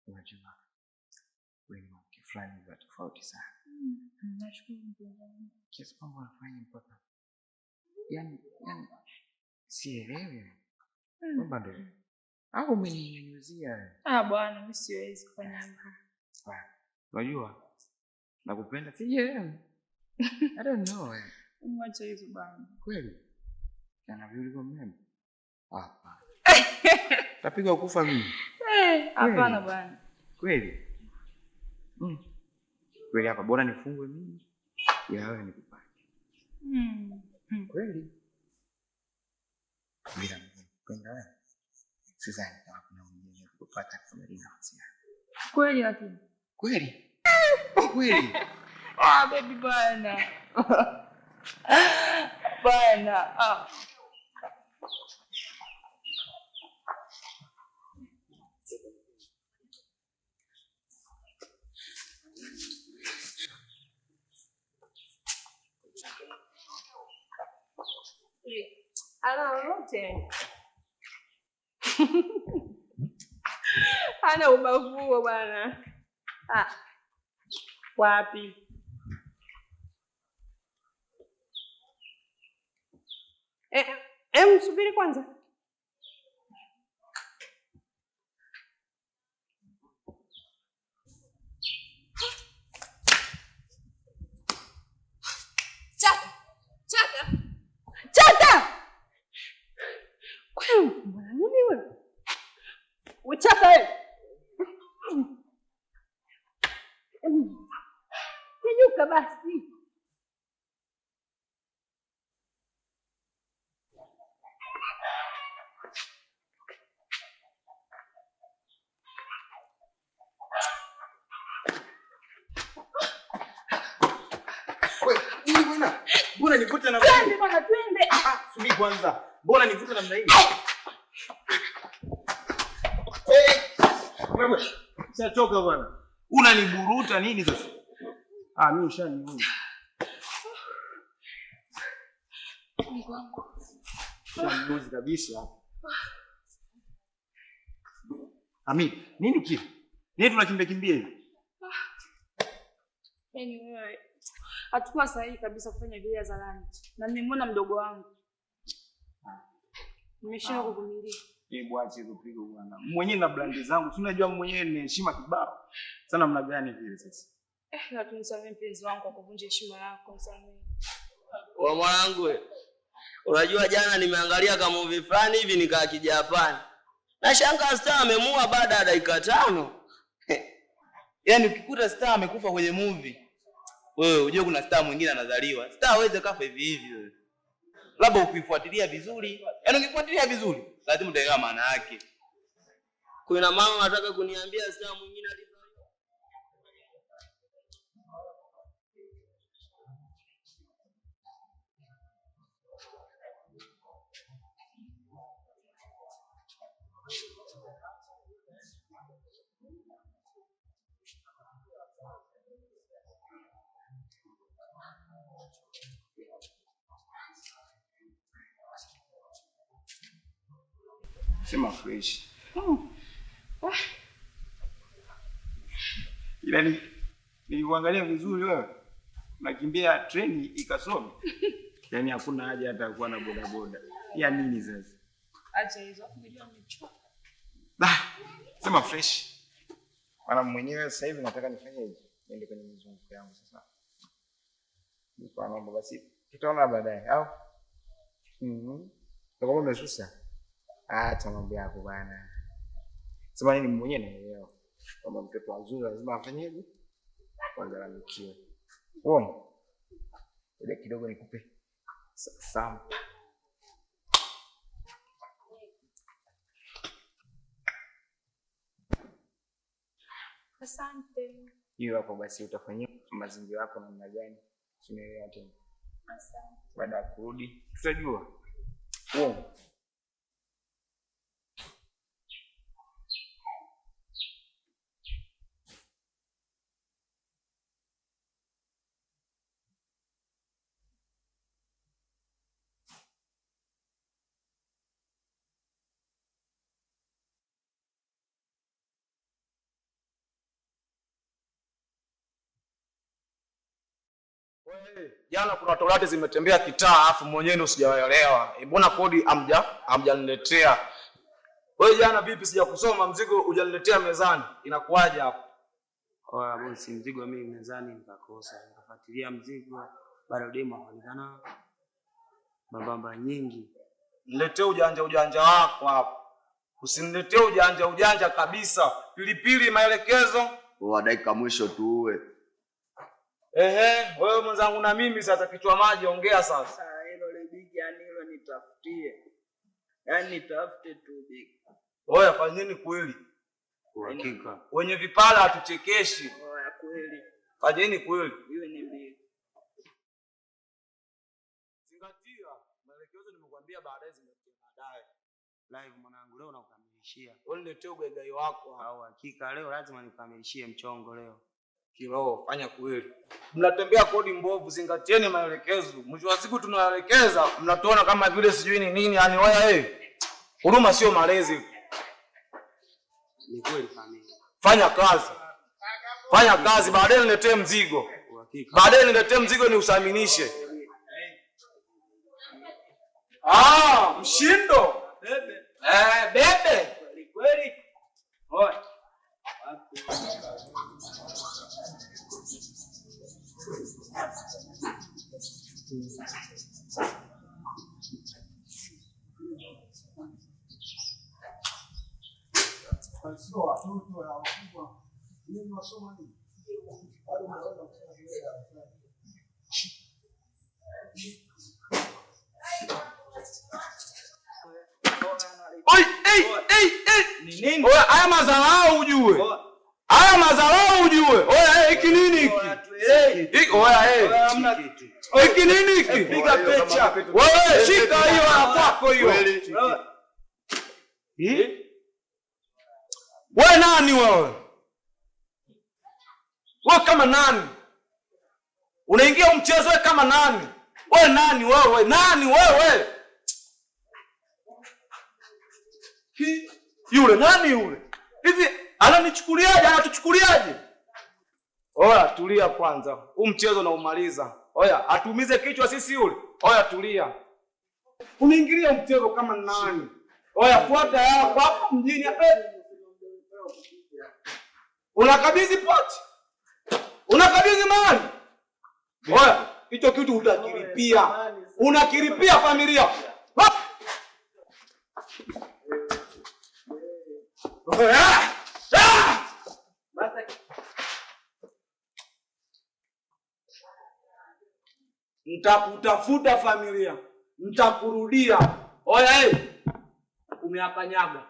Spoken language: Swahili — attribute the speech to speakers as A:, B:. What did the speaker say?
A: Unajua wewe ni mke fulani wa tofauti sana.
B: Nashukuru mpenzi.
A: Kiasi kwamba unafanya mpaka yani sielewi. Kwamba ndio au umeninyunyuzia?
B: Bwana mimi siwezi kufanya hivyo.
A: Unajua nakupenda sielewi. I don't know.
B: Mwache hizo bwana.
A: Kweli? Kana vile uko mimi. Hapa. Tapiga kufa mimi.
B: Hapana bwana.
A: Kweli? Kweli hapa bora nifungwe mimi. Ya wewe nikupate. Kweli? Bila kupenda wewe. Sidhani kama kuna mwingine kupata kama ile nafsi yako.
B: Kweli lakini.
A: Kweli? Kweli?
B: Baby bwana. Bwana. Ana wote. Ana ubavu bwana. Wapi? Msubiri kwanza. Chata! Kwa mbona nini wewe? Uchapa wewe. Nyuka basi.
A: Mbona nivuta namna hii?
B: Twende bwana, twende.
A: Subiri kwanza. Mbona nivuta namna hii? Wewe, ushachoka bwana. Unaniburuta nini sasa? Mimi ushaniua.
B: Mungu wangu.
A: Shambuzi kabisa. Ami, nini kile? Nini tunakimbia hivi?
B: Yaani wewe hatakuwa sahihi kabisa kufanya vile hadharani. Na nimemwona mdogo wangu. Nimeshindwa kuvumilia.
A: Ache kupiga bwana. Mwenyewe na brandi zangu. Unajua mwenyewe ni heshima kibao. Sana mna gani vile sasa?
B: Na tunisamee mpenzi wangu kwa kuvunja heshima yako, msamee.
C: Mwanangu wewe. Unajua jana nimeangalia kama movie fulani hivi nikaa Kijapani. Na shangaa star amemua baada ya dakika 5. Yaani ukikuta star amekufa kwenye movie, wewe unajua kuna star mwingine anazaliwa. Star hawezi kafa hivi hivi wewe. Labda ukifuatilia vizuri. Yaani ukifuatilia vizuri, lazima utaelewa maana yake. Kuna mama anataka kuniambia star mwingine alizaliwa.
A: Sema fresh. Ila niliangalia vizuri wewe. Nakimbia treni ikasoma. Yaani hakuna haja hata kuwa na boda boda. Ya nini sasa?
B: Acha hizo. Unajua nimechoka.
A: Sema fresh. Maana mwenyewe sasa hivi nataka nifanye hivi. Niende kwenye mizunguko yangu sasa. Nipo mambo basi. Tutaona baadaye au? Ndio kama umesusa. Acha mambo yako bwana. Sema nini mwenyewe naelewa. Kama mtoto mzuri lazima afanyeje? Kwanza lamikio. Uongo. Ile kidogo nikupe. Sampa.
B: Asante.
A: Hiyo hapo basi utafanyia mazingira yako namna gani? Tunaelewa tena.
B: Asante.
A: Baada ya kurudi tutajua. Uongo.
D: Wewe, jana kuna torati zimetembea kitaa afu mwenyewe ndio sijaelewa. Mbona kodi amjaniletea? Wewe jana vipi sijakusoma mzigo hujaniletea mezani? Inakuwaje hapo?
C: Oya bosi, mzigo mimi mezani nikakosa. Nikafuatilia mzigo, bado demo haonekana. Mabamba nyingi.
D: Niletee ujanja wako hapo. Usiniletee ujanja kabisa. Pilipili maelekezo.
E: Wa dakika mwisho tu uwe.
D: Wewe mwenzangu na mimi sasa kichwa maji ongea sasa.
C: Hilo le big yani hilo nitafutie. Yaani nitafute tu big.
D: Oya fanyeni kweli.
C: Uhakika.
D: Wenye vipala hatuchekeshi.
C: Oya kweli.
D: Fanyeni kweli.
C: Hiyo ni big.
D: Zingatia. Maelekezo nimekuambia baadaye zingatia baadaye.
C: Live mwanangu leo nakukamilishia.
D: Wewe niletee ugaigai wako.
C: Au hakika leo lazima nikamilishie mchongo leo.
D: Kiroho fanya kweli. Mnatembea kodi mbovu, zingatieni maelekezo. Mwisho wa siku tunaelekeza, mnatuona kama vile sijui ni nini, yani wewe huruma sio malezi.
C: Ni kweli familia.
D: Fanya kazi. Fanya kazi, baadaye niletee mzigo.
C: Uhakika.
D: Baadaye niletee mzigo ni usaminishe. Mshindo.
C: Bebe.
D: Bebe.
C: Kweli. Oya.
D: Nini? Oya, haya madharau ujue. Haya madharau ujue. Oya, hiki nini hiki? Oya, hamna kitu. Hiki nini hiki? Piga picha. Wewe shika hiyo ya kwako hiyo. Wewe nani wewe? Wewe kama nani? Unaingia mchezo wewe kama nani? Wewe nani wewe? Nani wewe? Yule nani yule? Hivi ananichukuliaje? Anatuchukuliaje? Oya tulia kwanza. Huu mchezo na umaliza. Oya atumize kichwa sisi yule. Oya tulia. Unaingilia mchezo kama nani? Oya fuata yako hapa mjini. Unakabidhi poti? Unakabidhi mali? Oya hicho kitu utakilipia. Unakilipia familia. Nitakutafuta familia. Nitakurudia. Oya umeakanyaga.